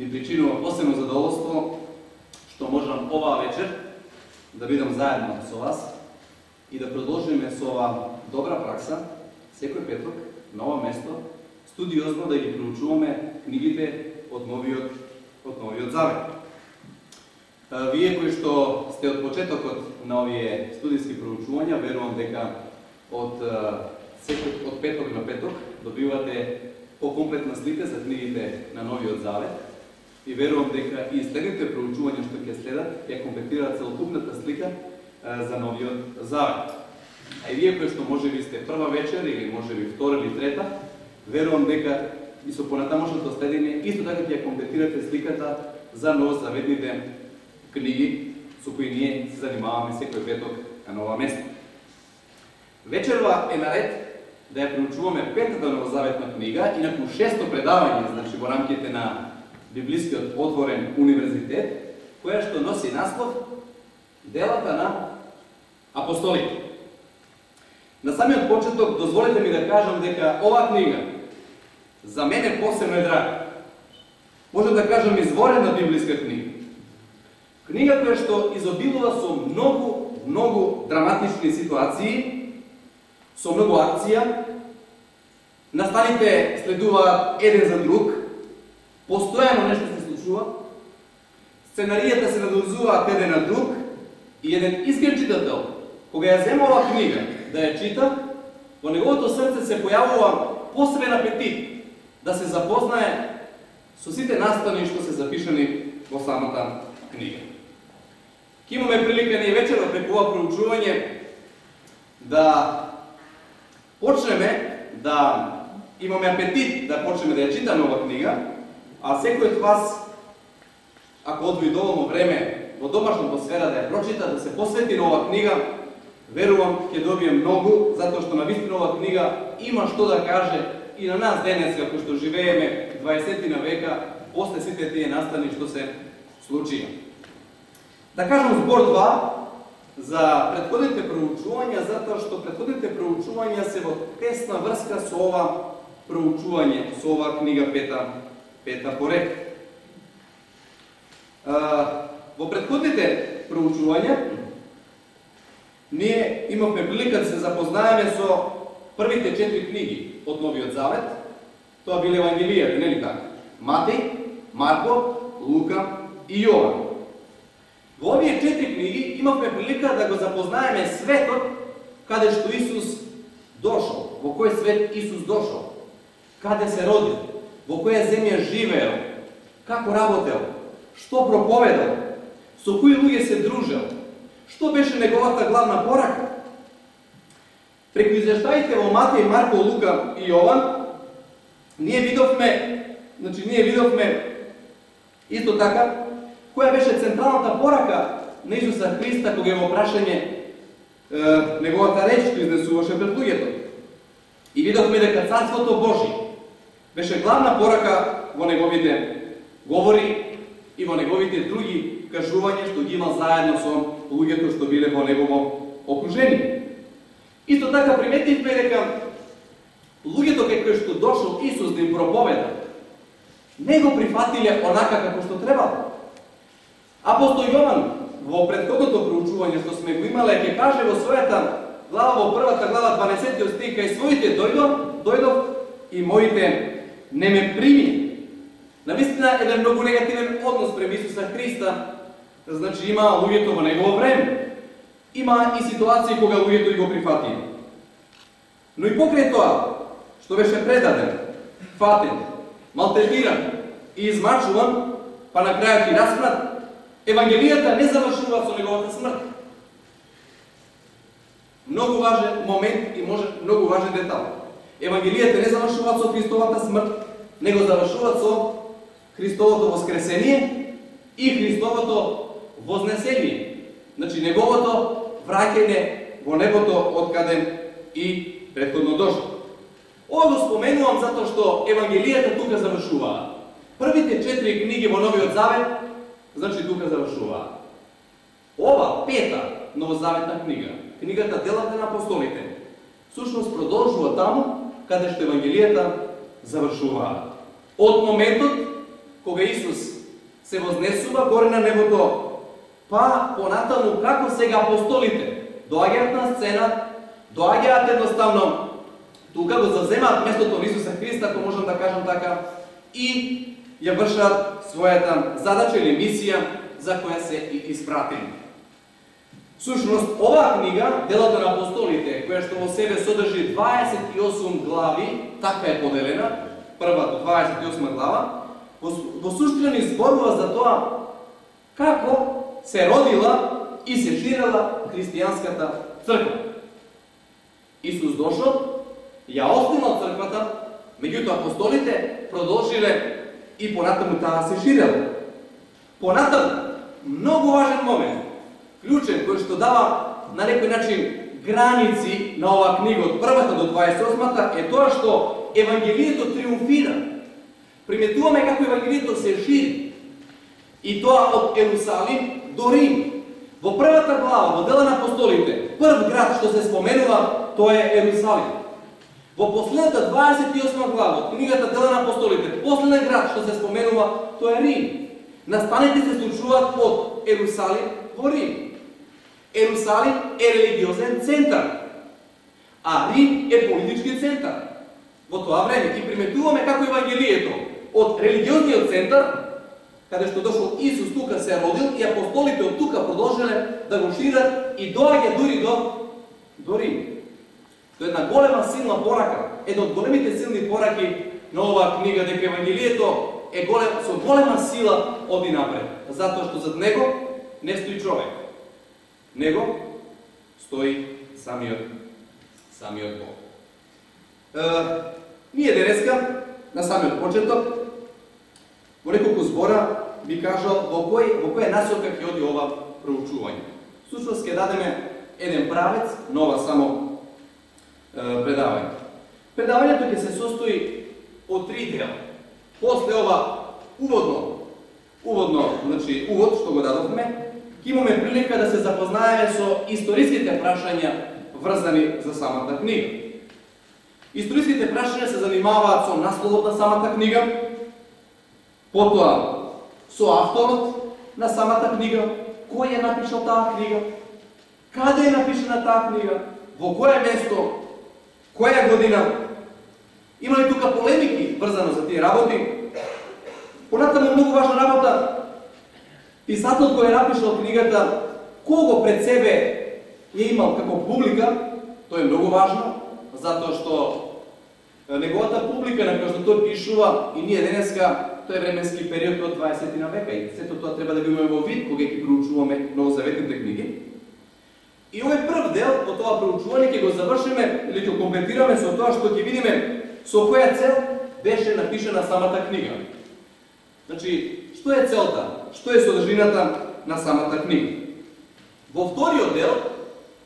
mi причинува посебно задоволство што можам оваа вечер да бидам заедно со вас и да продолжиме со оваа добра пракса секој петок на ова место студиозно да ги проучуваме книгите од Новиот Завет. Вие кои што сте од почетокот на овие студиски проучувања, верувам дека од петок на петок добивате покомплетна слика за книгите на Новиот Завет и верувам дека и следните проучувања што ќе следат ќе комплетираат целокупната слика за Новиот Завет. А и вие кои што можеби сте прва вечер или можеби втора или трета, верувам дека и со понатамошното следење исто така ќе комплетирате сликата за новозаветните книги со кои ние се занимаваме секој петок на ова место. Вечерва е наред да ја проучуваме петата новозаветна книга, инаку шесто предавање, значи во рамките на Библискиот отворен универзитет, која што носи наслов Делата на апостолите. На самиот почеток дозволете ми да кажам дека оваа книга за мене посебно е драга. Може да кажам изворена библиска книга. Книга која што изобилува со многу драматични ситуации, со многу акција, настаните следуваат еден за друг, постојано нешто се случува, сценаријата се надврзуваат еден на друг и еден искрен читател, кога ја зема оваа книга да ја чита, во неговото срце се појавува посебен апетит да се запознае со сите настани што се запишани во самата книга. Ке имаме прилика ние вечерва преку ова проучување да почнеме да имаме апетит да почнеме да ја читаме ова книга, а секој од вас, ако одвои доволно време во домашна атмосфера да ја прочита, да се посвети на ова книга, верувам ќе добие многу, затоа што навистина ова книга има што да каже и на нас денес, како што живееме 20 века, после сите тие настани што се случија. Да кажам збор 2 за претходните проучувања, затоа што претходните проучувања се во тесна врска со ова проучување, со ова книга пета поред. Во претходните проучувања ние имавме прилика да се запознаеме со првите 4 книги од Новиот Завет. Тоа биле Евангелијата, нели така? Матеј, Марко, Лука и Јован. Во овие 4 книги имавме прилика да го запознаеме светот каде што Исус дошол, во кој свет Исус дошол, каде се родил, во која земја живеел, како работел, што проповедал, со кои луѓе се дружел, што беше неговата главна порака. Преку извештаите во Матеј, Марко, Лука и Јован, ние видовме исто така која беше централната порака на Исуса Христа кога во прашање неговата реч што изнесуваше пред луѓето. И видовме дека Царството Божие беше главна порака во неговите говори и во неговите други кажувања што ги имал заедно со луѓето што биле во негово окружение. Исто така приметивме дека луѓето кај што дошол Исус да им проповеда, не го прифатиле онака како што требало. Апостол Јован во претходното проучување што сме го имале ќе каже во својата глава, во првата глава 12 стих, кај своите дојдов и моите не ме прими. Навистина еден многу негативен однос према Исуса Христа, значи има луѓето во негово време. Има и ситуации кога луѓето го прифатиле. Но и покрај тоа што беше предаден, фатен, малтретиран и измачуван, па на крајот и распнат, Евангелијата не завршува со неговата смрт. Многу важен момент и може многу важен детал. Евангелијата не завршува со Христовата смрт, него завршува со Христовото воскресение и Христовото вознесение. Значи неговото враќање во небото откаде и претходно дошол. Ова го споменувам затоа што Евангелијата тука завршува. Првите 4 книги во Новиот Завет, значи тука завршува. Ова пета новозаветна книга, книгата Делата на апостолите, всушност продолжува таму каде што Евангелијата завршува. Од моментот кога Исус се вознесува горе на небото, па понатаму како сега апостолите доаѓаат на сцена, доаѓаат едноставно тука го заземаат местото на Исуса Христа, ако можам да кажам така, и ја вршат својата задача или мисија за која се и испратени. Сушност, оваа книга, Делата на апостолите, која што во себе содржи 28 глави, така е поделена, првата 28 глава, во суштина ни зборува за тоа како се родила и се ширела христијанската црква. Исус дошол, ја основал црквата, меѓутоа апостолите продолжиле и понатаму таа се ширела. Понатаму, многу важен момент, клучен, кој што дава на некој начин граници на оваа книга од првата до 28-та, е тоа што Евангелието триумфира. Приметуваме како Евангелието се шири. И тоа од Ерусалим до Рим. Во првата глава, во Дела на апостолите, прв град што се споменува, тоа е Ерусалим. Во последната 28 глава од книгата Дела на апостолите, последен град што се споменува, тоа е Рим. Настаните се случуваат од Ерусалим во Рим. Ерусалим е религиозен центар, а Рим е политички центар. Во тоа време и приметуваме како Евангелието од религиозниот центар, каде што дошол Исус, тука се родил и апостолите од тука продолжиле да го шират и доаѓа дури до Рим. Тоа е една голема силна порака, една од големите силни пораки на оваа книга, дека Евангелието е со голема сила оди напред, затоа што зад него не стои човек. Него стои самиот Бог. Ние денеска, на самиот почеток, во неколку збора би кажал во која насока ќе оди ова проучување. Всушност ќе дадеме еден правец на ова само предавање. Предавањето ќе се состои од 3 дела. После ова увод што го дадовме, ќе имаме прилика да се запознаеме со историските прашања врзани за самата книга. Историските прашања се занимаваат со насловот на самата книга, потоа со авторот на самата книга, кој е напишал таа книга, каде е напишана таа книга, во кое место, која година. Има ли тука полемики врзано за тие работи? Понатаму многу важна работа, писателот кој е напишал книгата, кого пред себе е имал како публика, тоа е многу важно, затоа што неговата публика на која што тој пишува и ние денеска, тоа е временски период од 20 на века и сето тоа треба да го имаме во вид кога ќе проучуваме новозаветните книги. И овој прв дел од тоа проучување ќе го завршиме или ќе комплетираме со тоа што ќе видиме со која цел беше напишана самата книга. Значи, што е целта? Што е содржината на самата книга? Во вториот дел,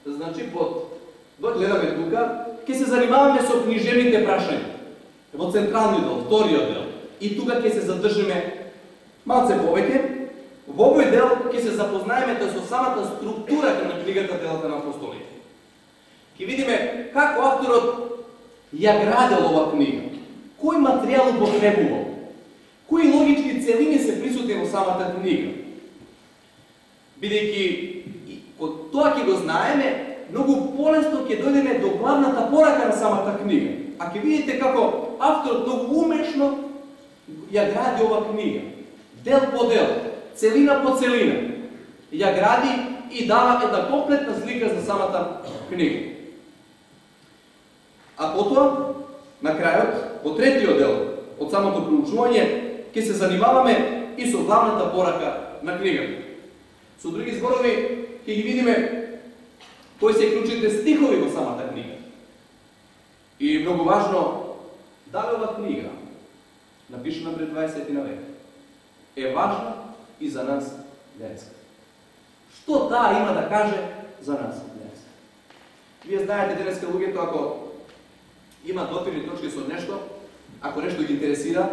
значи го гледаме тука, ќе се занимаваме со книжевните прашања. Во централниот дел, вториот дел. И тука ќе се задржиме малце повеќе. Во овој дел ќе се запознаеме со самата структура на книгата Делата на апостолите. Ќе видиме како авторот ја градел ова книга, кој материјал употребувал, кои логички целини се присутни во самата книга. Бидејќи тоа ќе го знаеме, многу полесно ќе дојдеме до главната порака на самата книга. А ќе видите како авторот многу умешно ја гради ова книга. Дел по дел, целина по целина. Ја гради и дава една комплетна слика за самата книга. А потоа, на крајот, во третиот дел од самото проучување, ќе се занимаваме и со главната порака на книгата. Со други зборови, ќе ги видиме кои се клучните стихови во самата книга. И многу важно, дали ова книга, напишана пред 20 на век, е важна и за нас денеска. Што таа има да каже за нас денеска? Вие знаете денеска луѓето, ако има допирни точки со нешто, ако нешто ги интересира,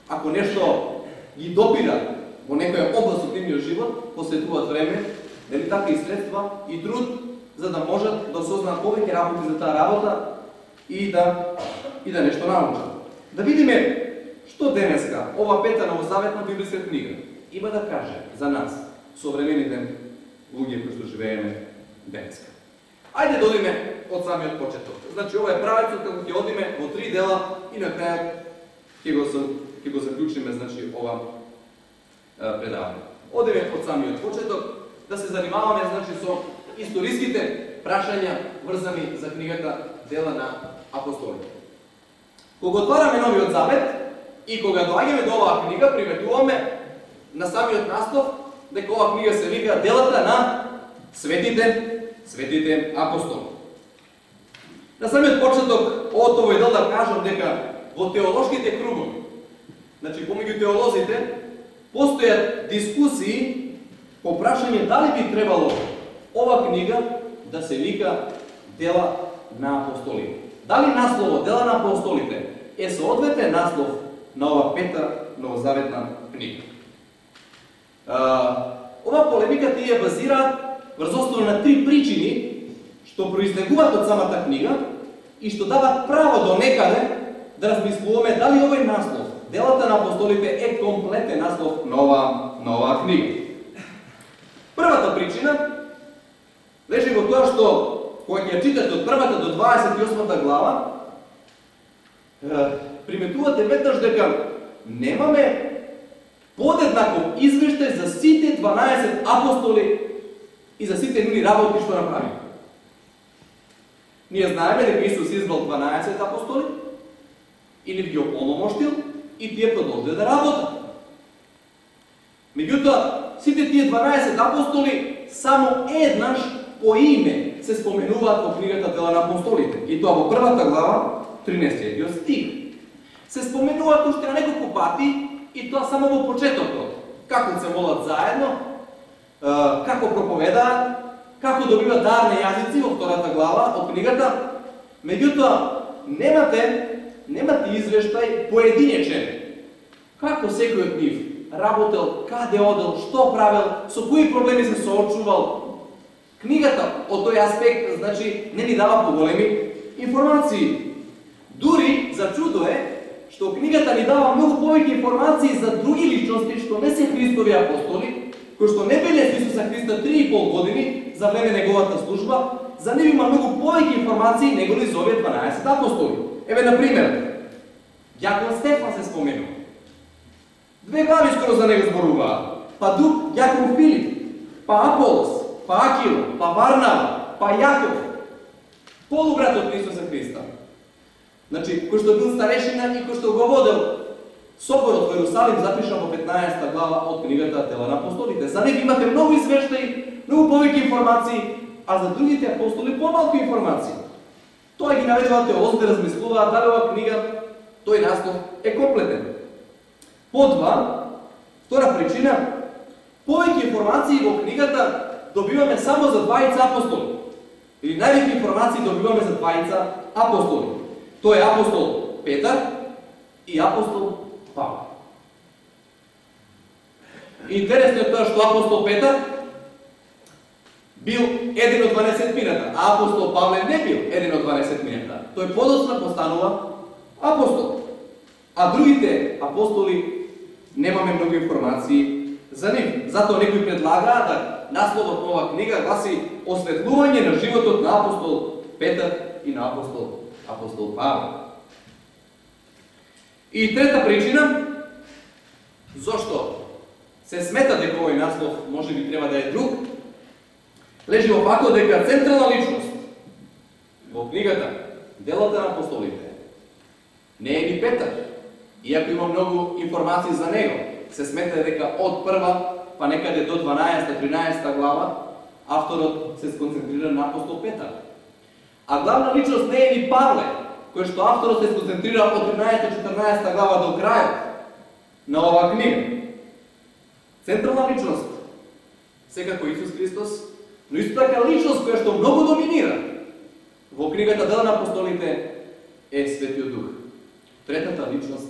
ако нешто ги допира во некоја област од нивниот живот, посветуваат време, дали така и средства и труд, за да можат да сознаат повеќе работи за таа работа и да нешто научат. Да видиме што денеска ова пета новозаветна библиска книга има да каже за нас, современите луѓе кои што живееме денеска? Ајде да одиме од самиот почеток. Значи, ова е правецот како ќе одиме во 3 дела и на крајот ќе го заклучиме, значи, ова предавање. Одиме од самиот почеток да се занимаваме, значи, со историските прашања врзани за книгата Дела на апостолите. Кога отвараме Новиот Завет и кога доаѓаме до оваа книга, приметуваме на самиот наслов дека оваа книга се вика Делата на светите апостоли. На самиот почеток од овој дел да кажам дека во теолошките кругови, значи помеѓу теолозите, постојат дискусии по прашање дали би требало ова книга да се вика Дела на апостолите. Дали насловот Дела на апостолите е соодветен наслов на ова пета новозаветна книга? Ова полемика тие базира врз основа на 3 причини што произлегуваат од самата книга и што дават право до некаде да размислуваме дали овој наслов Делата на апостолите е комплетен наслов на оваа книга. Првата причина лежи во тоа што кога ќе читате од 1 до 28 глава, приметувате веднаш дека немаме подеднаков извештај за сите 12 апостоли и за сите нивни работи што направи. Ние знаеме дека Исус избрал 12 апостоли и нив ги ополномоштил и тие продолжиле да работат. Меѓутоа, сите тие 12 апостоли само еднаш по име се споменуваат во книгата Дела на апостолите. И тоа во првата глава, 13 стих. Се споменуваат уште на неколку пати и тоа само во почетокот. Како се молат заедно, како проповедаат, како добиваат дар на јазици во втората глава од книгата. Меѓутоа, немате извештај поединечен. Како секој од нив работел, каде одел, што правел, со кои проблеми се соочувал. Книгата од тој аспект, значи, не ни дава поголеми информации. Дури за чудо е што книгата ни дава многу повеќе информации за други личности што не се Христови апостоли, кои што не беле с Исуса Христа 3,5 години за време неговата служба, за нив има многу повеќе информации неголи за овие 12 апостоли. Еве, например, Јакон Стефан се споменува. 2 глави скоро за него зборуваат. Па друг Јакон Филип, па Аполос, па Акило, па Варнава, па Јаков, полубратот на Исуса Христа. Значи, кој што бил старешина и кој што го водел соборот во Ерусалим, запишан во 15 глава од книгата Дела на апостолите. За нив имате многу извештаи, многу повеќе информации, а за другите апостоли помалку информации. Тоа ги наведуваат теолозите да размислуваат дали ова книга, тој наслов е комплетен. По два, втора причина, повеќе информации во книгата добиваме само за 20 апостоли. Или највеќе информации добиваме за 20 апостоли. Тој е апостол Петар и апостол Павле. Интересно е тоа што апостол Петар бил еден од 12-мината, а апостол Павле не бил еден од 12-мината. Тој подоцна постанува апостол. А другите апостоли немаме многу информации за нив. Затоа некои предлагаат да насловот на оваа книга гласи Осветлување на животот на апостол Петар и на апостол Павле. И трета причина, зошто се смета дека овој наслов може би треба да е друг, лежи во фактот дека централна личност во книгата Делата на апостолите не е ни Петар, иако има многу информации за него. Се смета дека од прва па некаде до 12-13 глава авторот се сконцентрира на апостол Петар. А главна личност не е ни Павле, кој што авторот се сконцентрира од 13-14 глава до крајот на оваа книга. Централна личност секако Исус Христос, но исто така личност која што многу доминира во книгата Дела на апостолите е Светиот Дух. Третата личност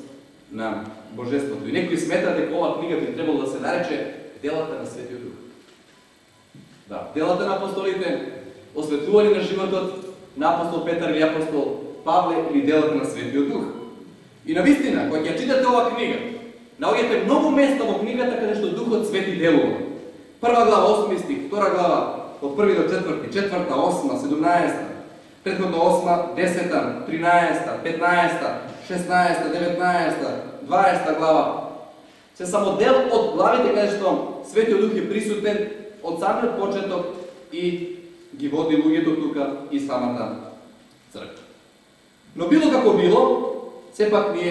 на Божеството. И некои смета дека оваа книга би требало да се нарече Делата на Светиот Дух. Да, Делата на апостолите, осветлување на животот на апостол Петар или апостол Павле или Делата на Светиот Дух. И навистина, кога ќе читате оваа книга, наоѓате многу места во книгата каде што Духот Свети делува. Прва глава 8 стих, втора глава од 1 до 4, 4, 8, 17, предходно 8, 10, 13, 15, 16, 19, 20 глава. Се само дел од главите каде што Светиот Дух е присутен од самиот почеток и ги води луѓето тука и самата црква. Но било како било, сепак не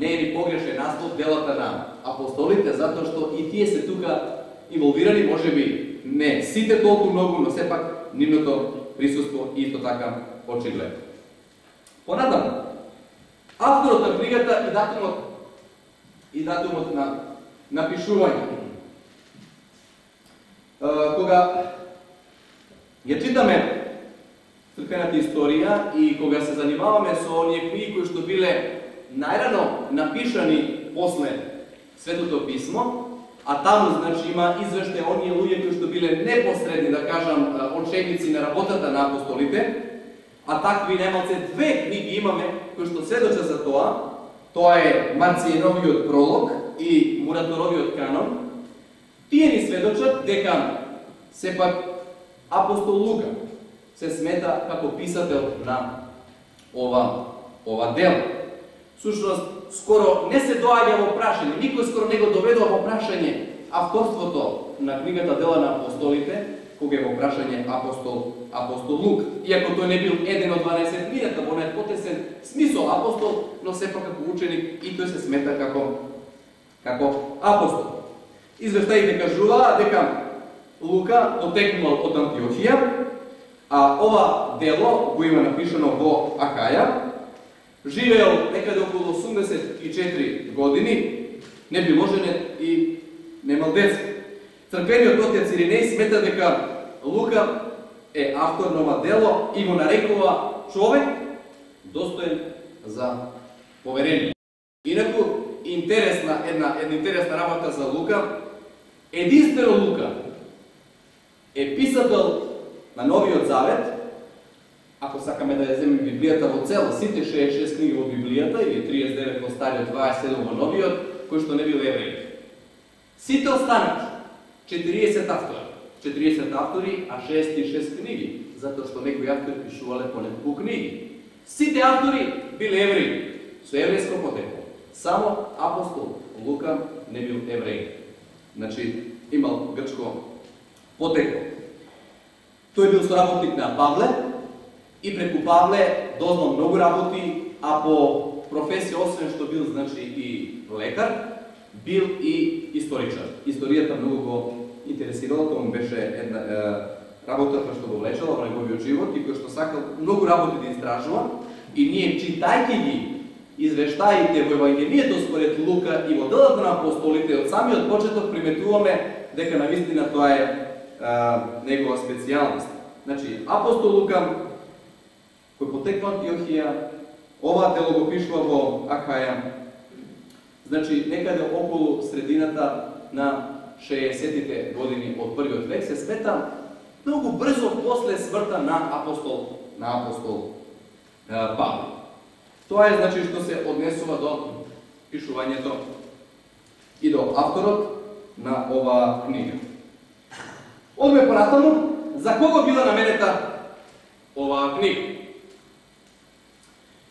е ни погрешен наслов делата на апостолите, затоа што и тие се тука инволвирани, може би не сите толку многу, но сепак нивното присуство исто така очигледно. Понатаму, авторот на книгата и датумот на напишување. Кога ја читаме црквената историја и кога се занимаваме со оние книги кои што биле најрано напишани после Светото писмо, а таму значи има извештај оние луѓе кои што биле непосредни, да кажам, очевидци на работата на апостолите, а такви најмалце две книги имаме кои што сведочат за тоа. Тоа е Марцијеновиот пролог и Мураторовиот канон. Тие ни сведочат дека сепак апостол Лука се смета како писател на ова дело. Сушност, скоро не се доаѓа во прашање, никој скоро не го доведува во прашање авторството на книгата Дела на апостолите, кога е во прашање апостол Лука. Иако тој не бил еден од 12 милјата, во најпотесен смисол апостол, но сепак како ученик и тој се смета како апостол. Извештаите кажуваат дека Лука потекнувал од Антиохија, а ова дело го има напишано во Акаја. Живеел некаде околу 84 години, не бил оженет и немал деца. Црквениот отец Иринеј смета дека Лука е автор на ова дело и го нарекува човек достоен за поверение. Инаку една интересна работа за Лука. Единствено Лука е писател на Новиот Завет. Ако сакаме да ја земеме Библијата во цела, сите 66 книги во Библијата или 39 во Стариот, 27 во Новиот, кои што не бил евреи. Сите останати 40 автори. 40 автори, а 66 книги, затоа што некои автори пишувале по неколку книги. Сите автори биле евреи, со еврејско потекло. Само апостол Лука не бил евреј. Значи, имал грчко потекло. Тој бил соработник на Павле и преку Павле дознал многу работи, а по професија, освен што бил, значи, и лекар, бил и историчар. Историјата многу го интересирала, тоа му беше една работа која што го влечела во неговиот живот и која што сакал многу работи да истражува, и ние, читајќи ги извештаите во Евангелието според Лука и во делата на апостолите, од самиот почеток приметуваме дека навистина тоа е негова специјалност. Значи, апостол Лука, кој потекна од Антиохија, ова дело го пишува во Акаја, значи, некаде околу средината на 60-тите години од првиот век, се смета многу брзо после смртта на апостол Павле. Тоа е, значи, што се однесува до пишувањето и до авторот на ова книга. Одме понатаму, за кого била наменета оваа книга?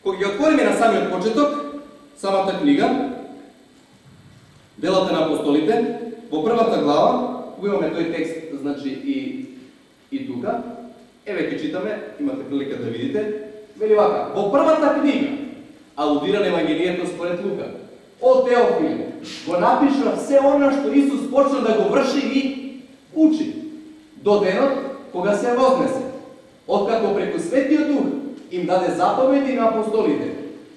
Кога ги отвориме на самиот почеток, самата книга, Делата на апостолите, во првата глава, кога имаме тој текст, значи и тука, еве ќе читаме, имате прилика да видите, вели вака: во првата книга, алудира на Евангелието според Лука, о Теофиле, го напишува се она што Исус почна да го врши и учи, до денот кога се вознесе, откако преку Светиот Дух им даде заповеди на апостолите,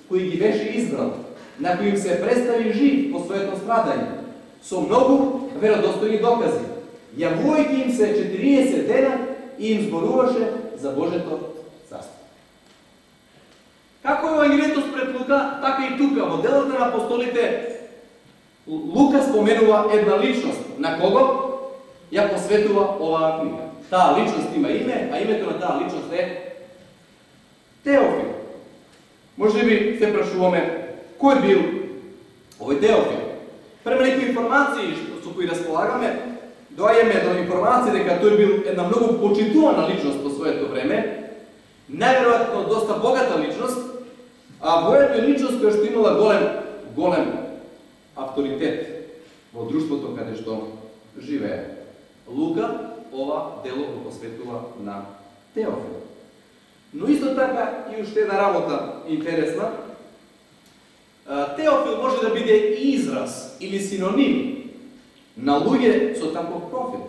кои ги беше избрал, на кои им се представи жив по своето страдање, со многу веродостојни докази, јавувајќи им се 40 дена и им зборуваше за Божето царство. Како е Евангелието според Лука, така и тука, во делата на апостолите, Лука споменува една личност, на кого ја посветува оваа книга. Таа личност има име, а името на таа личност е Теофил. Може би се прашуваме, кој бил овој Теофил? Prema nekoj информации со кои располагаме, доаѓаме до информација дека тој бил една многу почитувана личност по своето време, најверојатно доста богата личност, а воедно е личност која што имала голем авторитет во друштвото каде што живее. Лука ова дело го посветува на Теофил. Но исто така и уште една работа интересна. Теофил може да биде израз или синоним на луѓе со таков профил.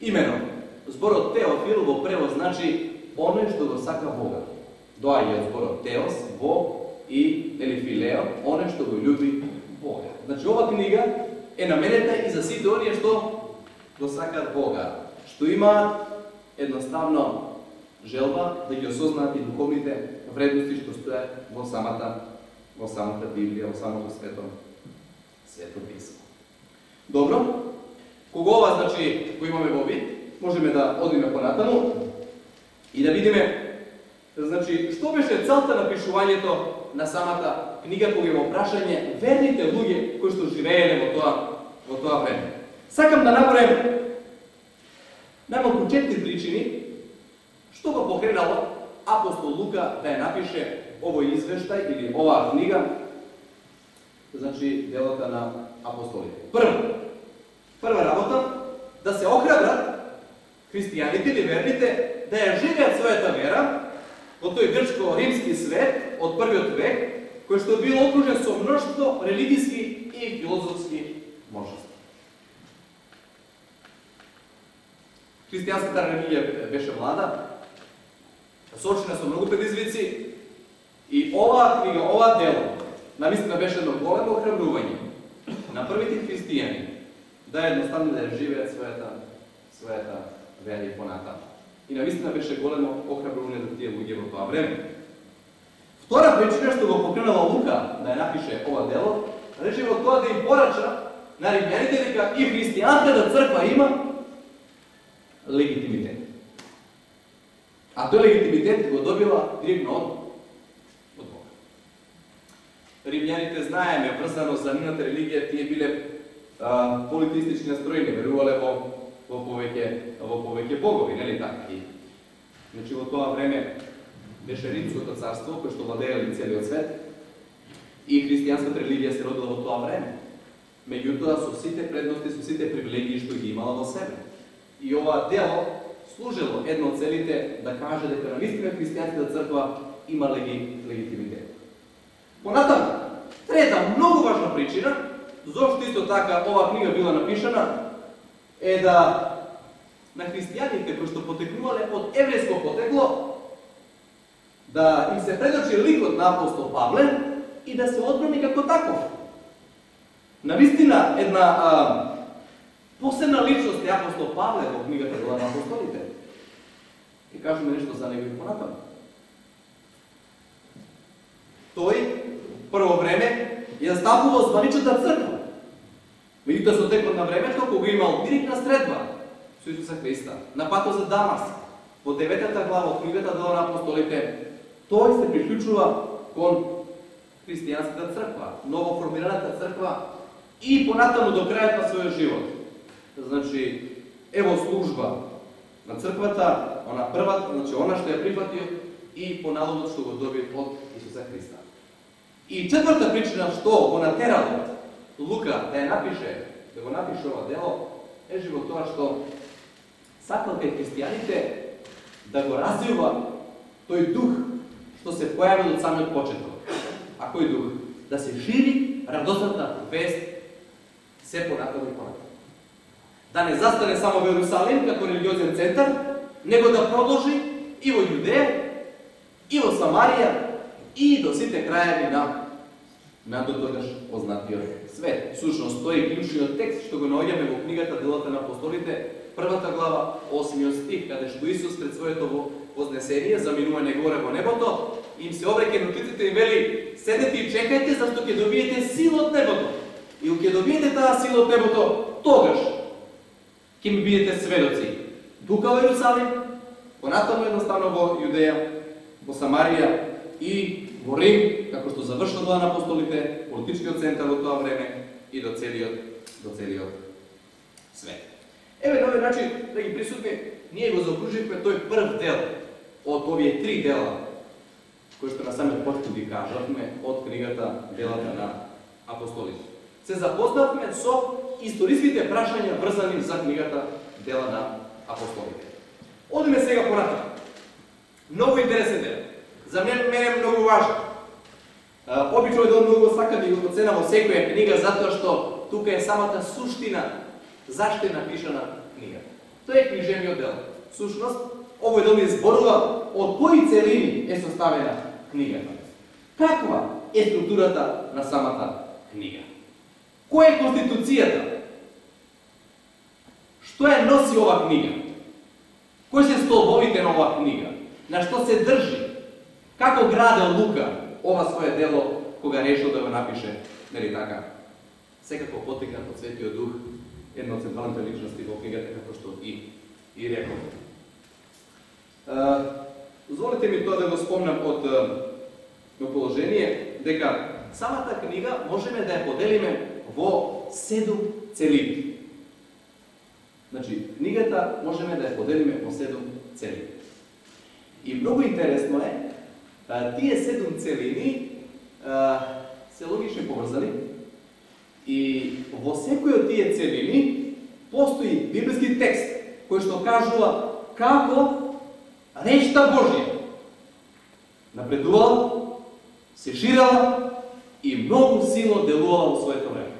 Имено, зборот Теофил во превод значи оној што го сака Бога. Доаѓа од зборот Теос, Бог, и Филео, оној што го љуби Бога. Значи, ова книга е наменета и за сите оние што го сакаат Бога, што имаат едноставно желба да ги осознаат и духовните вредности што стоят во самата Библија, во самото свето писмо. Добро, кога ова, значи, го имаме во вид, можеме да одиме понатаму и да видиме, значи, што беше целта на пишувањето на самата книга кога има прашање верните луѓе кои што живееле во тоа време. Сакам да набројам најмалку 4 причини што го покренало апостол Лука да ја напише овој извештај или оваа книга, значи делата на апостолите. Прва работа, да се охрабрат христијаните или верните да ја живеат својата вера во тој грчко-римски свет од првиот век, кој што бил окружен со мноштво религиски и филозофски можности. Христијанската религија беше млада, соочена со многу предизвици, и оваа книга, ова дело, навистина беше едно големо охрабрување на првите христијани да едноставно да ја живеат својата вера и понатаму. И навистина беше големо охрабрување за тие луѓе во тоа време. Втора причина што го покренала Лука да ја напише ова дело, рече во тоа да им порача на римјаните дека и христијанската црква има легитимитет. А тој легитимитет го добила директно од Бога. Римјаните, знаеме, врзано за нивната религија, тие биле политистички настроени, верувале во повеќе богови, нели така? Значи во тоа време беше Римското царство, кој што владееле целиот свет, и христијанската религија се родила во тоа време. Меѓутоа, со сите предности, со сите привилегии што ги имала во себе. И ова дело служило едно од целите да каже дека навистина христијанската црква има легитимитет. Понатаму, трета многу важна причина зошто исто така ова книга била напишана е да на христијаните кои што потекнувале од еврејско потекло да им се предочи ликот на апостол Павле и да се одбрани како таков. Навистина една посебна личност е апостол Павле во книгата Дела на апостолите. И кажеме нешто за него и понатаму. Тој прво време ја застапувал званичната црква. Меѓутоа со текот на времето, кога имал директна средба со Исуса Христа, на патот за Дамаск, во 9 глава од книгата Дела на апостолите, тој се приклучува кон христијанската црква, новоформираната црква и понатаму до крајот на својот живот. Значи, ево служба на црквата, она првата, значи она што ја прифатил и по налогот што го доби од Исуса Христа. И четврта причина што го натерало Лука да го напише ова дело, е во тоа што сакал кај христијаните да го развива тој дух што се појавил од самиот почеток. А кој дух? Да се шири радосната вест се понатаму и понатаму. Да не застане само во Јерусалим како религиозен центар, него да продолжи и во Јудеја, и во Самарија, и до сите крајеви на дотогаш познатиот свет. Сушност, тој е клучниот текст што го наоѓаме во книгата Делата на апостолите, 1 глава, 8 стих, каде што Исус пред своето вознесение, заминување горе во небото, им се обреќе на лиците и вели: седете и чекајте, зашто ќе добиете сила од небото. И кога ќе добиете таа сила од небото, тогаш ќе ми бидете сведоци. Тука во Јерусалим, понатаму едноставно во Јудеја, во Самарија и во Рим, како што завршил Дела на апостолите, политичкиот центар во тоа време, и до целиот свет. Еве на овој начин, да ги присутни, ние го заокруживме тој прв дел од овие три дела, кои што на самиот почеток ги кажавме од книгата Делата на апостолите. Се запознавме со историските прашања врзани за книгата Дела на апостолите. Одиме сега понатаму. Многу интересен дел. За мене многу важен. Обично да многу сакам да го оценам во секоја книга, затоа што тука е самата суштина зашто е напишана книгата. Тоа е книжевниот дел. Сушност, овој дел ми зборува од кои целини е составена книгата. Каква е структурата на самата книга? Која е конституцијата? Што е носи ова книга? Кои се столбовите на ова книга? На што се држи? Како градел Лука ова свое дело кога решил да го напише, нели така? Секако потикнат од Светиот Дух, една од централните личности во книгата, како што и реков. Дозволете ми тоа да го спомнам од положение, дека самата книга можеме да ја поделиме во 7 целини. Значи, книгата можеме да ја поделиме во 7 целини. И многу интересно е, тие 7 целини се логично поврзани и во секој од тие целини постои библиски текст кој што кажува како речта Божја напредувала, се ширала и многу силно делувала во своето време.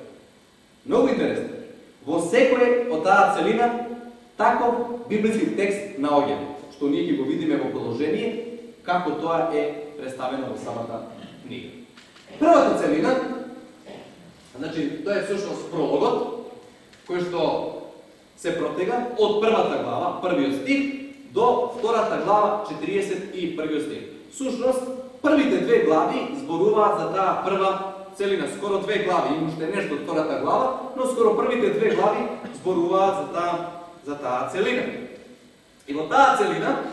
Многу интересно. Во секој од таа целина таков библиски текст наоѓаме, што ние ќе го видиме во продолжение како тоа е представено во самата книга. Првата целина, значи тоа е всушност прологот, кој што се протега од првата глава, првиот стих, до втората глава, 41 стих. Всушност, првите две глави зборуваат за таа прва целина, скоро 2 глави, има уште нешто од втората глава, но скоро првите 2 глави зборуваат за таа целина. И во таа целина,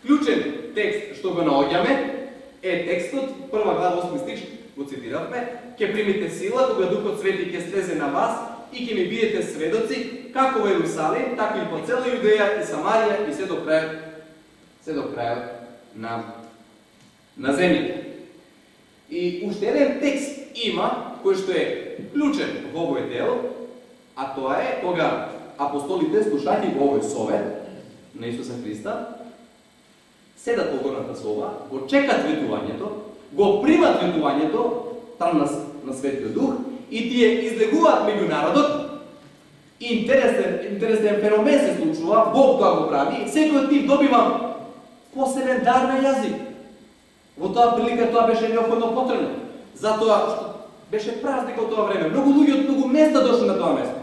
клучен текст што го наоѓаме е текстот, прва глава 8 стих, го цитиравме, ќе примите сила кога Духот Свети ќе слезе на вас и ќе ми бидете сведоци како во Ерусалим, така и по цела Јудеја и Самарија и се до крајот на земјата. И уште еден текст има кој што е клучен во овој дел, а тоа е кога апостолите, слушајќи во овој совет на Исуса Христа, седат во горната соба, го чекат ветувањето, го примат ветувањето таму на Светиот Дух и тие излегуваат меѓу народот. Интересен феномен се случува, Бог тоа го прави, секој од нив добива посебен дар на јазик. Во тоа прилика тоа беше неопходно потребно, затоа што беше празник во тоа време. Многу луѓе од многу места дошли на тоа место.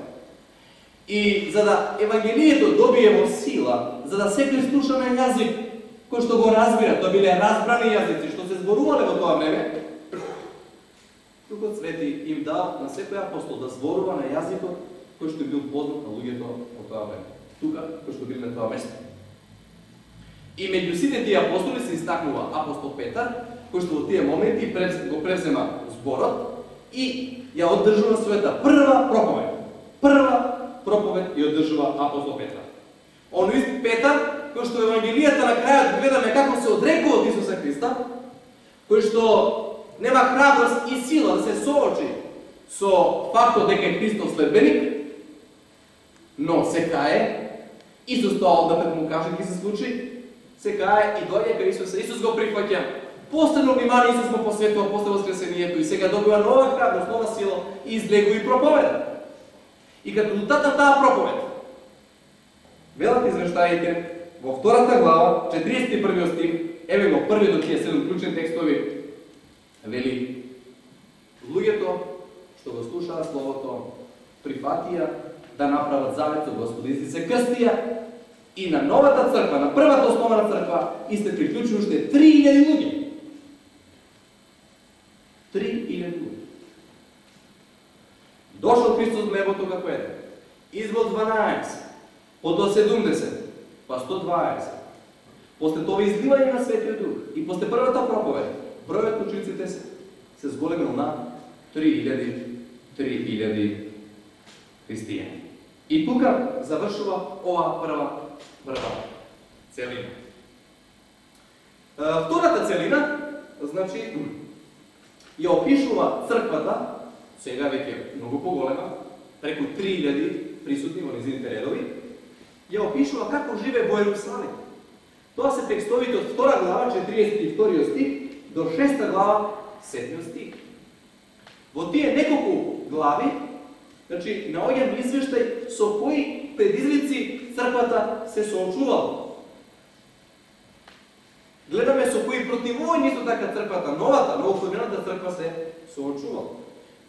И за да евангелието добие во сила, за да секој слуша на јазик кој што го разбира, тоа биле разбрани јазици што се зборувале во тоа време, Духот Свети им дал на секој апостол да зборува на јазикот кој што бил познат на луѓето во тоа време. Тука, кој што бил на тоа место. И меѓу сите тие апостоли се истакнува апостол Петар, кој што во тие моменти го превзема зборот и ја одржува својата прва проповед. Прва проповед ја одржува апостол Петар. Он ист Петар, кој што евангелијата на крајот гледаме како се одрекува од Исуса Христа, кој што нема храброст и сила да се соочи со фактот дека е Христов следбеник, но се кае, Исус тоа однапред му каже ќе се случи, се кае и дојде кај Исуса. Исус го прифаќа. Посебно внимание Исус му посветува после воскресението и сега добива нова храброст, нова сила и излегува и проповеда. И като резултат на таа проповед, велат извештаите во втората глава, 41 стих, еве го првиот од тие 7 клучни текстови, вели: луѓето што го слушаа словото прифатија да направат завет со Господ и се крстија и на новата црква, на првата основна црква, и сте приклучени уште 3000 луѓе. 3000 луѓе. Дошол Христос од небото како еден. Извел 12, потоа 70, па 120. После тоа изливање на Светиот Дух и после првата проповед, бројот на учениците се зголемил на 3000 3000 hrišćani. I tuka završava ova prva celina. Втората целина, значи, ја опишува црквата, сега веќе многу поголема, преку 3000 присутни во низините редови, ја опишува како живе во Ерусалим. Тоа се текстовите од 2 глава, 42 стих, до 6 глава, 7 стих. Во тие неколку глави, значи, наоѓаме извештај со кои предизвици црквата се соочувала. Гледаме со кои противувања исто така црквата, новоформираната црква се соочувала.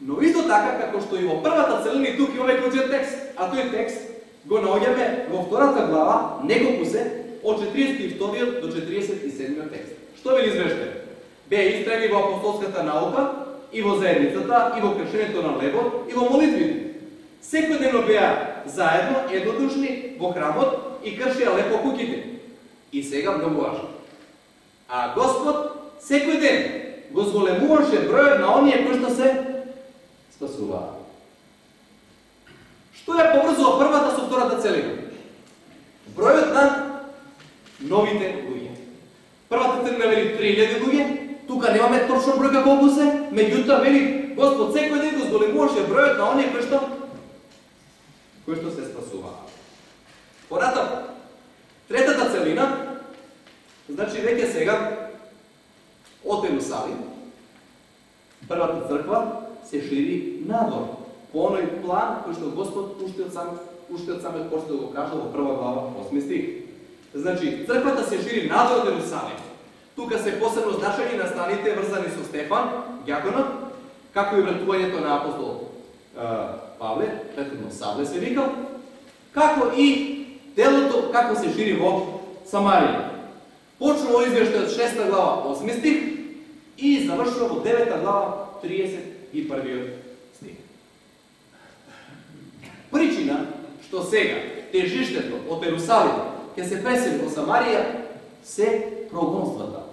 Но исто така, како што и во првата целина и тук имаме клучен текст, а тој текст го наоѓаме во 2 глава, неколку се, од 42 до 47 текст. Што вели извештај? Беа истрени во апостолската наука, и во заедницата, и во кршењето на лебот, и во молитвите. Секојдневно беа заедно, еднодушни, во храмот и кршеа лепо куќите. И сега многу важно. А Господ секој ден го зголемуваше бројот на оние кои што се спасуваа. Што ја поврзува првата со втората целина? Бројот на новите луѓе. Првата целина вели 3000 луѓе, тука немаме точно бројка колку се, меѓутоа вели Господ секој ден го зголемуваше бројот на оние кои што се спасуваа. Понатаму, третата целина, значи веќе сега од Ерусалим првата црква се шири надвор по оној план кој што Господ уште од самиот почеток го кажа во 1 глава 8 стих. Значи црквата се шири надвор од Ерусалим. Тука се посебно значење на станите врзани со Стефан, дјаконот, како и вратувањето на апостол Павле, претходно Савле се викал, како и делото како се шири во Самарија. Почнува извештај од 6 глава 8 стих и завршува во 9 глава 31 стих. Причина што сега тежиштето од Ерусалим ќе се пресели во Самарија се прогонствата.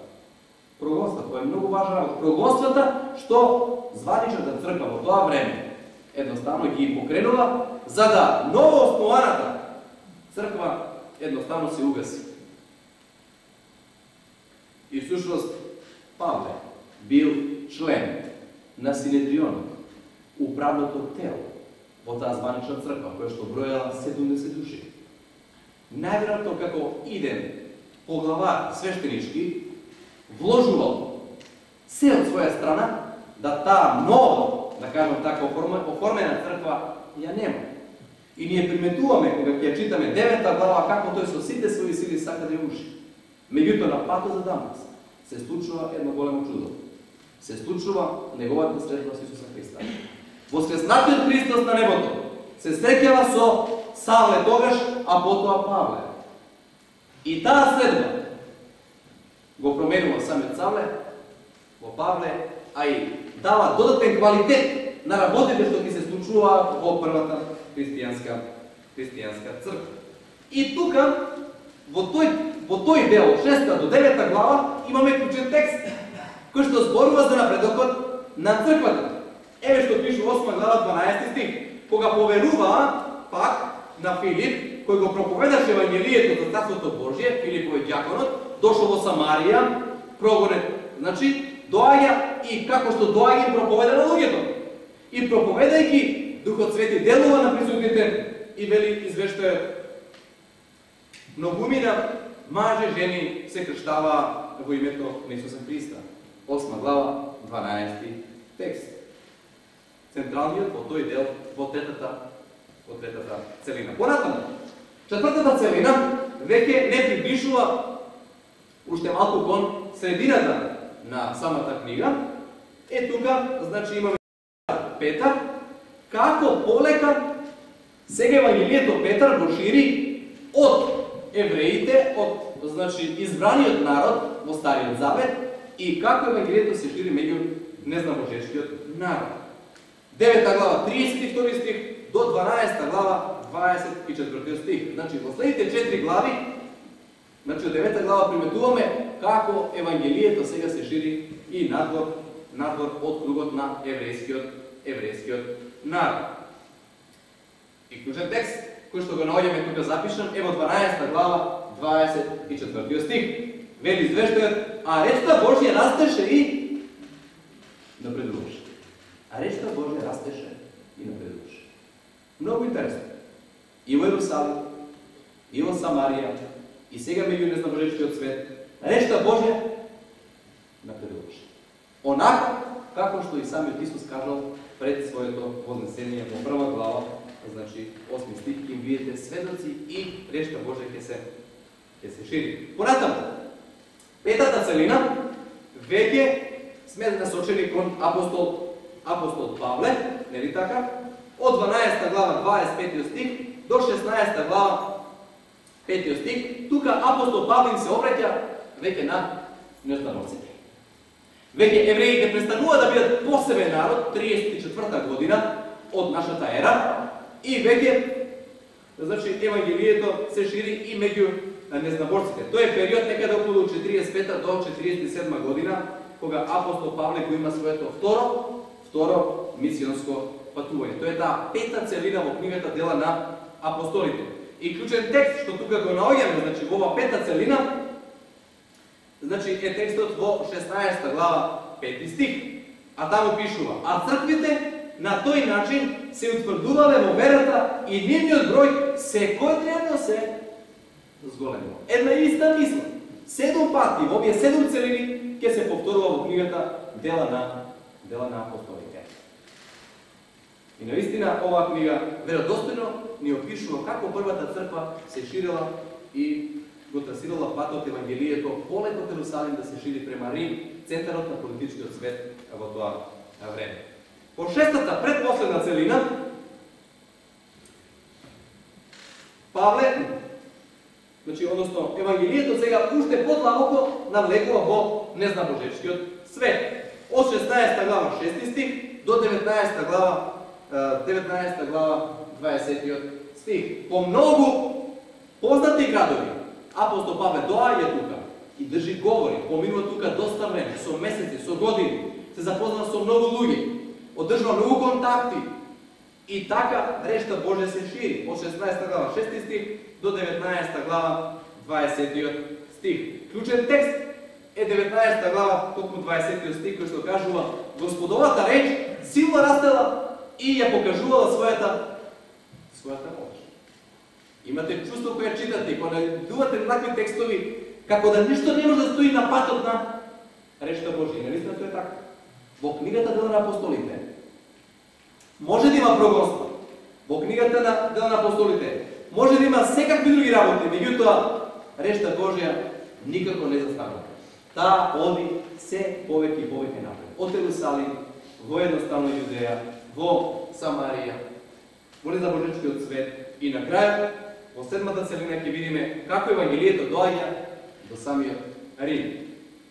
Прогонствата, тоа е многу важна работа. Прогонствата што званичната црква во тоа време едноставно ги покренува за да новооснованата црква едноставно се угаси. И всушност Павле бил член на Синедрионот, управното тело во таа званична црква, која што бројала 70 души. Најверојатно како иден поглавар свештенички вложувал се од своја страна да таа нова, да кажам така, оформена црква ја нема. И ние приметуваме кога ќе читаме 9 глава како тој со сите своји сили сака да ја уши. Меѓутоа на патот за Дамас се случува едно големо чудо. Се случува неговата средба со Исуса Христа. Воскреснатиот Христос на небото се среќава со Савле тогаш, а потоа Павле. И таа средба го променува самиот Савле во Павле, а и дава додатен квалитет на работите што ќе се случува во првата христијанска црква. И тука во тој дел, 6 до 9 глава, имаме клучен текст, кој што зборува за напредокот на црквата. Еве што пише 8 глава 12 стих. Кога поверуваа пак на Филип, кој го проповедаше Евангелието за Царството Божие, Филип е дјаконот, дошол во Самарија, прогонет, значи доаѓа и како што доаѓа проповеда на луѓето. И проповедајќи Духот Свети делува на присутните и вели извештајот. Многумина мажи, жени се крштава во името на Исуса Христа. 8 глава, 12 текст. Централниот во тој дел во третата целина. Понатаму, четвртата целина веќе не приближува уште малку кон средината на самата книга. Е тука, значи имаме Петар, како полека сега Евангелието Петар го шири од евреите, од значи избраниот народ во Стариот Завет и како Евангелието се шири меѓу незнабожечкиот народ. 9 глава 32 стих до 12 глава 24 стих. Значи во следните 4 глави, значи од 9 глава приметуваме како Евангелието сега се шири и надвор од кругот на еврејскиот еврејскиот народ. И клучен текст, кој што го наоѓаме тука запишан, е во 12 глава, 24 стих. Вели извештајот, а речта Божја растеше и напредуваше. А речта Божја растеше и напредуваше. Многу интересно. И во Иерусалим, и во Самарија, и сега меѓу незнабожечкиот свет, речта Божја напредуваше. Онака како што и самиот Исус кажал пред своето вознесение во прва глава, значи 8 стих, им видите сведоци и речта Божја ќе се шири. Понатаму, петата целина веќе сме насочени кон апостол Павле, нели така? Од 12 глава 25 стих до 16 глава 5 стих, тука апостол Павле им се обраќа веќе на неостаноците. Веќе евреите престанува да бидат посебен народ, 34 година од нашата ера, и веќе, значи, Евангелието се шири и меѓу незнаборците. Тој е период некаде околу 45 до 47 година, кога апостол Павле го има своето второ мисионско патување. Тоа е таа пета целина во книгата Дела на апостолите. И клучен текст што тука го наоѓаме, значи во ова пета целина, значи е текстот во 16 глава 5 стих. А таму пишува: а црквите на тој начин се утврдувале во верата и нивниот број секојдневно се зголемува. Една иста мисла. 7 пати во овие 7 целини ќе се повторува во книгата Дела на апостолите. И наистина оваа книга веродостојно ни опишува како првата црква се ширила и го трасирала патот Евангелието полека од Иерусалим да се шири према Рим, центарот на политичкиот свет во тоа време. По шестата, предпоследна целина, Павле, значи, односно, Евангелието сега уште подлабоко навлегува во незнабожечкиот свет. Од 16 глава 6 стих до 19 глава 20 стих. По многу познати градови апостол Павле доаѓа тука и држи говори, поминува тука доста време, со месеци, со години, се запознава со многу луѓе, одржува многу контакти и така речта Божја се шири. Од 16 глава 6 стих до 19 глава 20 стих. Клучен текст е 19 глава, токму 20 стих, кој што кажува: Господовата реч силно растела и ја покажувала својата моќ. Имате чувство кога читате, кога најдувате такви текстови, како да ништо не може да стои на патот на речта Божја. Наистина тоа е така. Во книгата Дела на апостолите може да има прогонства. Во книгата на Дела на апостолите може да има секакви други работи, меѓутоа речта Божја никако не застанува. Таа оди се повеќе и повеќе напред. Од Иерусалим во едноставно Јудеја, во Самарија, во незнабожечкиот свет и на крајот во седмата целина ќе видиме како Евангелието доаѓа до самиот Рим.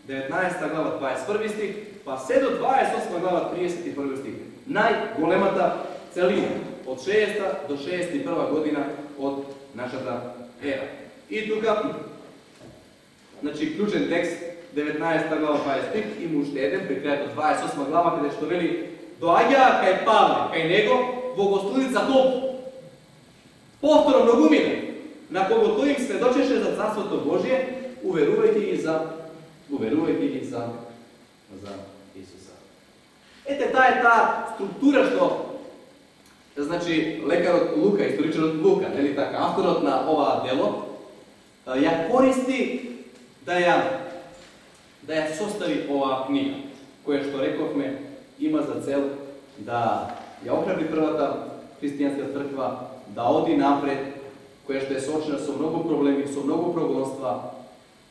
19 глава 21 стих, па се до 28 глава 31 стих. Најголемата целина од 6 до 61 година од нашата ера. И тука, значи, клучен текст 19 глава 20 стих, има уште еден при крајот од 28 глава, каде што вели: доаѓа кај Павле, кај него во гостилница Колп. Повторно многумина, на кого тој им сведочеше за Царството Божие, уверувајќи ги за Исуса. Ете, таа е таа структура што, значи, лекарот Лука, историчарот Лука, нели така, авторот на оваа дело, ја користи да ја состави оваа книга, која што рековме има за цел да ја охрабри првата христијанска црква да оди напред, која што е соочена со многу проблеми, со многу прогонства.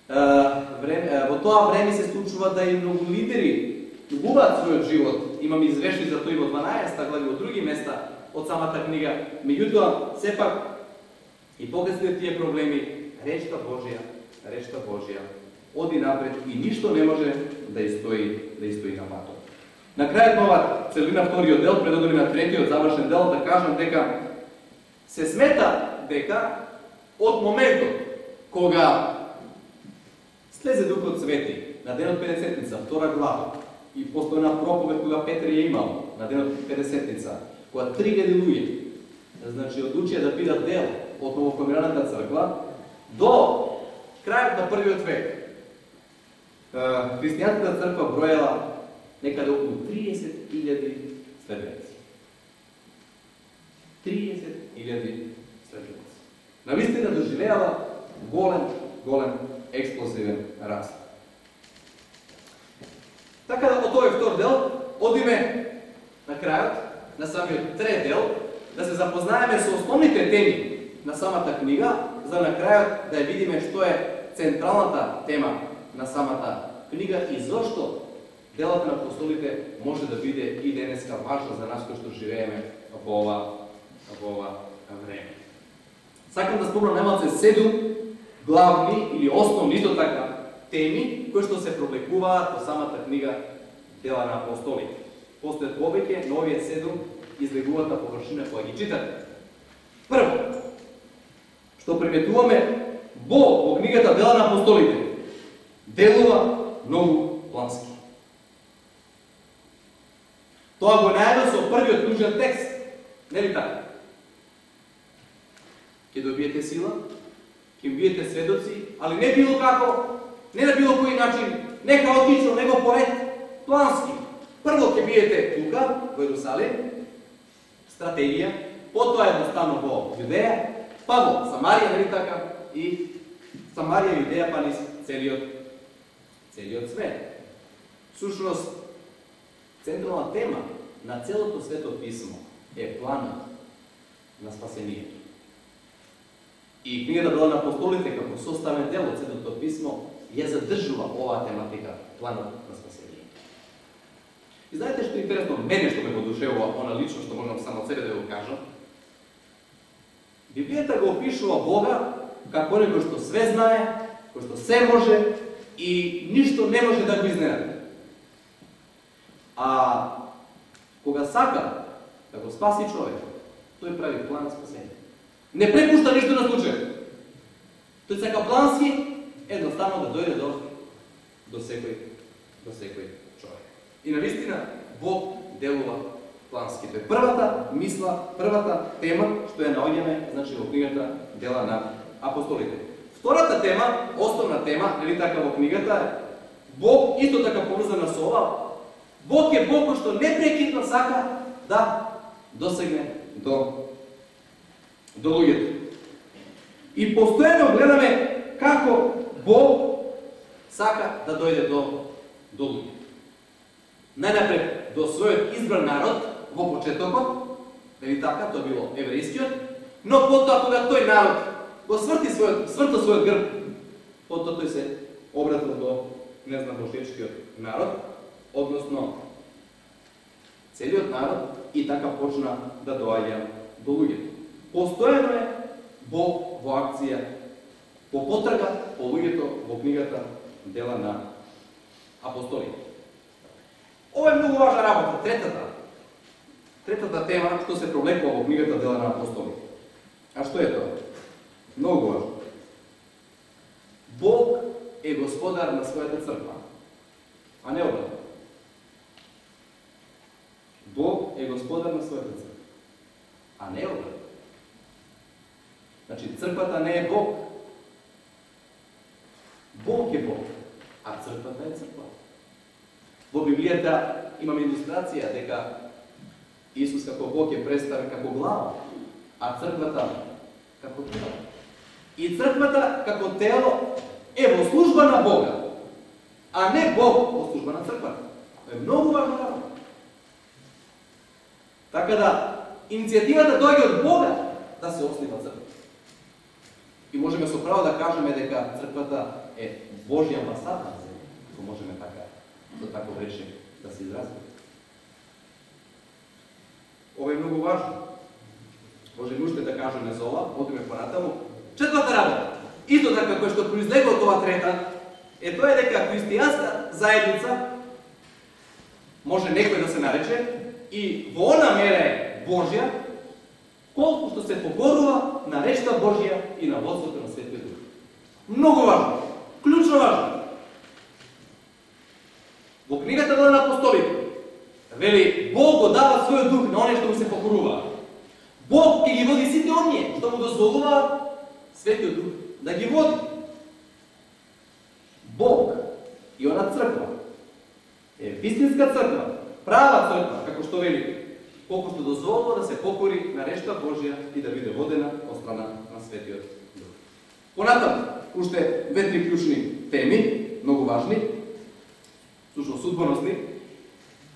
Во тоа време се случува да и многу лидери губат својот живот. Имам извешни за тој во 12 глави, во други места од самата книга. Меѓутоа, сепак, и покаснет тие проблеми, речта Божја оди напред и ништо не може да истои на патот. На крајот на оваа целина вториот дел, пред да одиме на третиот завршен дел, да кажам дека се смета дека од моментот кога слезе Духот Свети на денот Педесетница, втора глава, и постои една проповед кога Петар ја имал на денот 50-ница, кога 3000 луѓе, значи одлучија да бидат дел од новоформираната црква, до крајот на првиот век. Христијанската црква броела некаде околу 30.000 следбеници. 30.000 следбеници. Навистина доживеала голем експлозивен раст. Така да, од тој втор дел, одиме на крајот, на самиот трет дел, да се запознаеме со основните теми на самата книга, за на крајот да ја видиме што е централната тема на самата книга и зошто делата на апостолите може да биде и денеска важна за нас кои што живееме во ова време. Сакам да спомнам најмалце 7 главни или основни исто така теми кои што се провлекуваат во самата книга Дела на апостолите. Постојат повеќе, но овие 7 излегуваат на површина која ги читате. Прво, што приметуваме, Бог во книгата Дела на апостолите делува многу плански. Тоа го најдо со првиот нужен текст, нели така? Ќе добиете сила, ќе бидете сведоци, али не било како, не на било кој начин, не хаотично, него поред, плански. Прво ќе бидете тука, во Ерусалим, стратегија, потоа едноставно во Јудеја, па во Самарија, нели така, и Самарија, Јудеја, па низ целиот свет. Сушност, централна тема на целото Свето писмо е планот на спасението. И книгата Дела на апостолите, како составен дел од Светото писмо, ја задржува оваа тематика, планот на спасението. И знаете што е интересно, мене што ме подушевува, она лично што можам само од себе да го кажам, Библијата го опишува Бога како некој што све знае, кој што се може и ништо не може да го изненади. А кога сака да го спаси човек, тој прави план спасение. Не препушта ништо на случај. Тој сака плански едноставно да дојде до секој човек. И навистина Бог делува плански. Тоа е првата мисла, првата тема што ја наоѓаме, значи во книгата Дела на апостолите. Втората тема, основна тема, нели така во книгата, Бог исто така поврзана со ова. Бог е Бог кој што непрекинно сака да досегне до луѓето. И постојано гледаме како Бог сака да дојде до луѓето. Најнапред до својот избран народ во почетокот, нели така, тоа било еврејскиот, но потоа кога тој народ го сврта својот грб, потоа тој се обратил до божечкиот народ, односно целиот народ, и така почна да доаѓа до луѓето. Постојано е Бог во акција, по потрага по луѓето во книгата Дела на апостолите. Ова е многу важна работа, третата тема што се провлекува во книгата Дела на апостолите. А што е тоа? Многу важно. Бог е господар на својата црква, а не обратно. Бог е господар на својата црква, а не обратно. Значи, црквата не е Бог. Бог е Бог, а црквата е црква. Во Библијата имаме илустрација дека Исус како Бог е представен како глава, а црквата како тело. И црквата како тело е во служба на Бога, а не Бог во служба на црквата. Тоа е многу важна работа. Така да, иницијативата доаѓа од Бога да се оснива црква. И можеме со право да кажеме дека црквата е Божја амбасада на земја, ако можеме така, до тако рече да се изразиме. Ова е многу важно. Може уште да кажеме за ова, одиме понатаму. Четврта работа, исто така кој што произлега од ова трета, е тоа дека христијанска заедница може некој да се нарече и во она мера е Божја, колку што се покорува на речта Божја и на водството на Светиот Дух. Многу важно, клучно важно. Во книгата Дела на апостолите Вели, Бог го дава својот дух на оние што му се покорува. Бог ќе ги води сите оние што му дозволува Светиот Дух да ги води. Бог и она црква е вистинска црква, права црква, како што вели, колку што дозволува да се покори на решта Божја и да биде водена од страна на Светиот Дух. Понатаму, уште две-три клучни теми, многу важни, слушно судбоносни.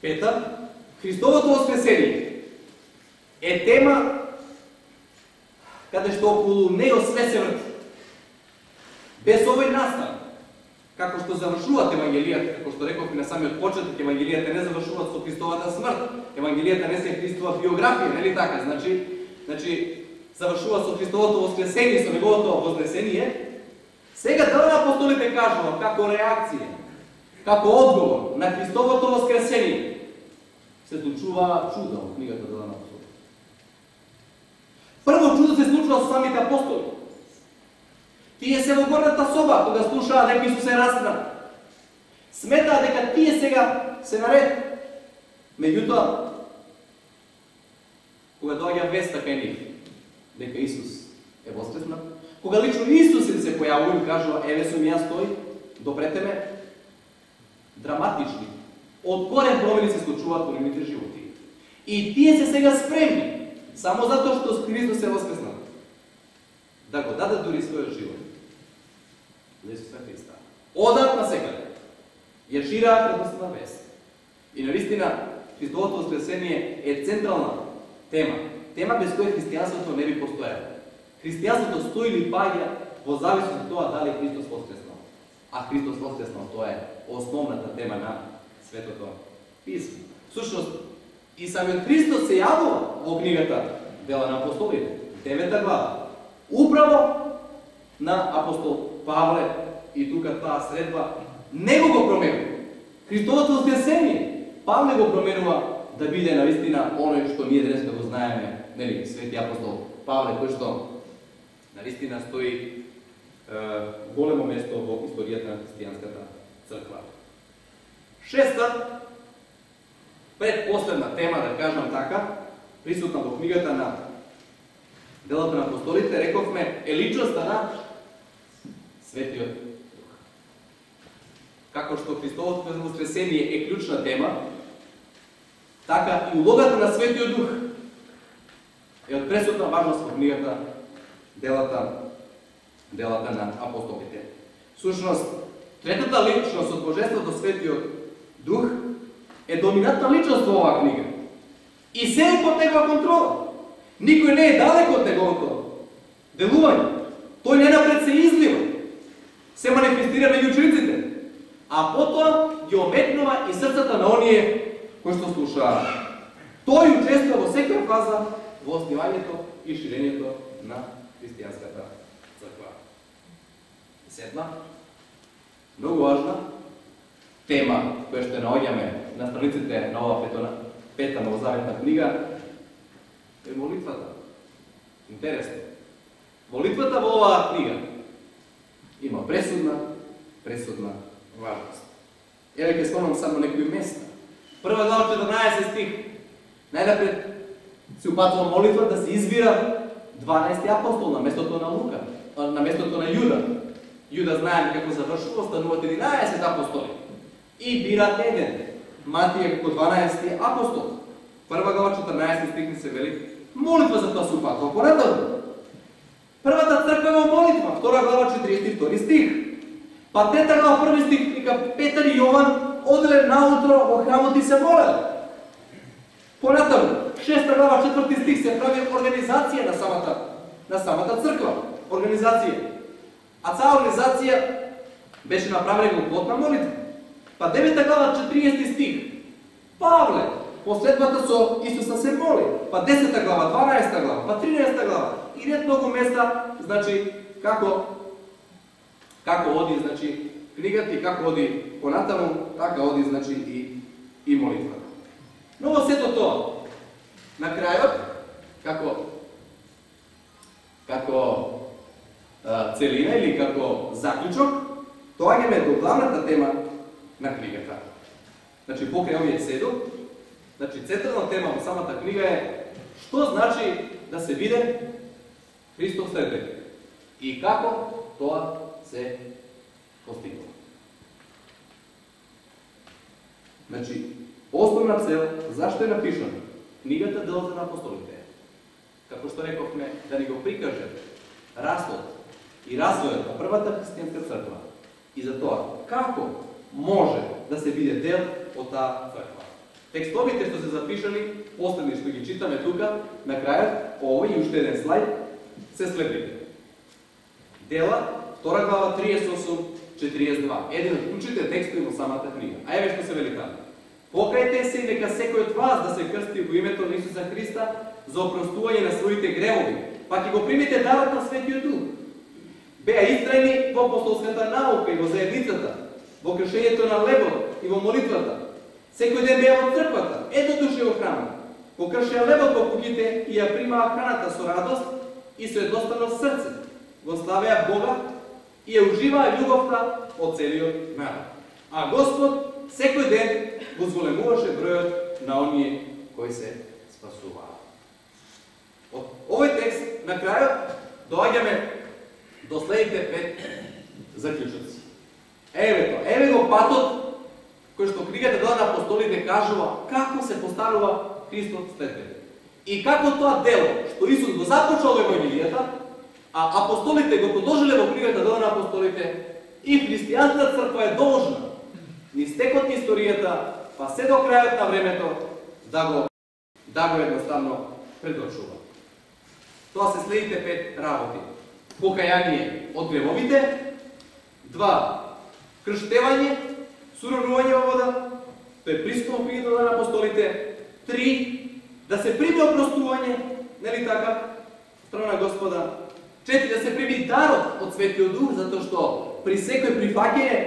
Пета, Христовото воскресение е тема каде што околу него све се врти. Без овој настан, како што завршуваат Евангелијата, како што рековме на самиот почеток, Евангелијата не завршуваат со Христовата смрт. Евангелијата не се Христова биографија, нели така? Значи завршува со Христовото воскресение, со неговото вознесение. Сега дела на апостолите кажува како реакција, како одговор на Христовото воскресение се случува чуда во книгата Дела на апостолите. Прво чудо се случува со самите апостоли. Тие се во горната соба, кога слушаа дека Исус се распна. Сметаа дека тие сега се наред. Меѓутоа, кога доаѓа веста кај нив дека Исус е воскреснат, кога лично Исус се појавува и кажува, еве сум јас тој, допрете ме, драматични, од корен промени се случуваат во нивните животи. И тие се сега спремни, само затоа што Христос е воскреснат, да го даде дури својот живот за Исуса Христа. Одат на секаде, ја шираат радосна вест. И навистина, Христовото воскресение е централна тема. Тема без која христијанството не би постоело. Христијанството стои или паѓа во зависност од тоа дали Христос воскреснал. А Христос воскреснал, тоа е основната тема на Светото Писмо. Всушност, и самиот Христос се јавува во книгата Дела на апостолите, 9 глава. Управо на апостол Павле и тука таа средба него го променува. Христовото воскресение Павле го променува да биде навистина оној што ние денеска го знаеме, нели, свети апостол Павле, кој што навистина стои големо место во историјата на христијанската црква. Шеста, предпоследна тема, да кажам така, присутна во книгата на Делата на апостолите, рековме, е личноста на Светиот Дух. Како што Христовото воскресение е клучна тема, така и улогата на Светиот Дух е од пресудна важност во книгата Делата на апостолите. Всушност, третата личност од Божеството, Светиот Дух, е доминантна личност во оваа книга. И се е под негова контрола. Никој не е далеко од неговото делување. Тој не напред се излива. Се манифестира меѓу учениците. А потоа ги ометнува и срцата на оние кои што слушаат. Тој учествува во секоја фаза во основањето и ширењето на христијанската црква. Седма, многу важна тема која што наоѓаме на страниците на оваа пета новозаветна книга е молитвата. Интересно. Молитвата во оваа книга има пресудна важност. Еве ќе спомнам само некои места. Прва глава 14 стих. Најнапред се упатува молитва да се избира 12 апостол на местото на Лука, на местото на Јуда. Јуда знаеме како завршува, стануваат 11 апостоли. И бират еден, Матија како 12 апостол. Прва глава 14 стих ни се вели молитва за тоа се упатува. Понатаму. Првата црква во молитва, втора глава 42 стих. Па трета глава први стих вика Петар и Јован оделе наутро во храмот и се молеле. Понатаму, 6 глава 4 стих се прави организација на самата црква. Организација. А цела организација беше направена во плотна молитва. Па 9 глава 40 стих. Павле последвата со Исуса се моли. Па 10 глава, 12 глава, па 13 глава. И ред многу места, значи, како оди, значи, книгата и како оди понатаму, така оди, значи, и молитвата. Но во сето тоа, на крајот, како целина или како заклучок, доаѓаме до главната тема на книгата. Значи, покрај овие 7, Значи, централна тема во самата книга е што значи да се биде Христов следбеник и како тоа се постигува. Значи, основна цел, зашто е напишана книгата Делата на апостолите, како што рековме, да ни го прикаже растот и развојот на првата христијанска црква и за тоа како може да се биде дел од таа црква. Текстовите што се запишани, последни што ги читаме тука, на крајот, овој и уште еден слайд, се следните. Дела, 2 глава 38-42. Еден од ключите текстови во самата книга. А еве што се вели таму. Покајте се и нека секој од вас да се крсти во името на Исуса Христа за опростување на своите гревови, па ќе го примите дарот на Светиот Дух. Беа истрајни во апостолската наука и во заедницата, во кршењето на лебот и во молитвата. Секој ден беа во црквата, ето души во храмот. Го кршеа лебот во куќите и ја примаа храната со радост и со едноставно срце. Го славеа Бога и ја уживаа љубовта од целиот народ. А Господ секој ден го зголемуваше бројот на оние кои се спасуваа. Од овој текст на крајот доаѓаме до следните 5 заклучоци. Еве го патот кој што книгата Дела на апостолите кажува како се поставува Христов следбеник. И како тоа дело што Исус го започнал во Евангелијата, а апостолите го продолжиле во книгата Дела на апостолите, и христијанската црква е должна ни стекот на историјата, па се до крајот на времето, да го едноставно предочува. Тоа се следите 5 работи. Покаяние од гревовите, 2. Крштевање, суровнување во вода, тоа е пристапот во книгата на апостолите, 3. Да се прими опростување, нели така, страна Господа, 4. Да се прими дарот од Светиот Дух, затоа што при секој прифаќање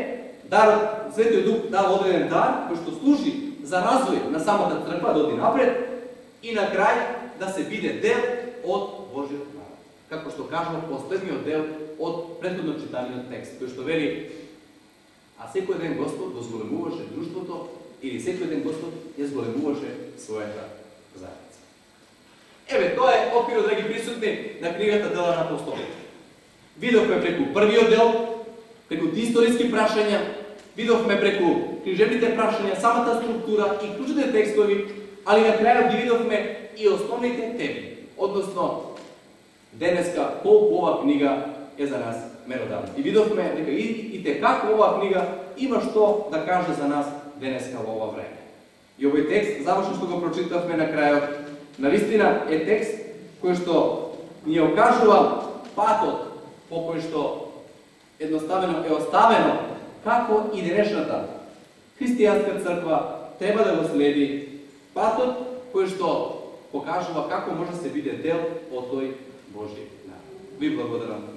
дарот Светиот Дух дава одреден дар кој што служи за развој на самата црква да оди напред и на крај да се биде дел од Божиот народ. Како што кажува последниот дел од претходно читаниот текст, кој што вели: а секој ден Господ го зголемуваше друштвото или секој ден Господ ја зголемуваше својата заедница. Еве, тоа е оквирот, драги присутни, на книгата Дела на апостолите. Видовме преку првиот дел, преку историски прашања, видовме преку книжевните прашања, самата структура и ключните текстови, али на крајот ги видовме и основните теми. Односно, денеска колку ова книга е за нас меродавна. И видовме дека и како оваа книга има што да каже за нас денеска во ова време. И овој текст, завршно што го прочитавме на крајот, навистина е текст кој што ни окажува патот по кој што едноставено е оставено како и денешната христијанска црква треба да го следи, патот кој што покажува како може да се биде дел од тој Божи народ. Ви благодарам.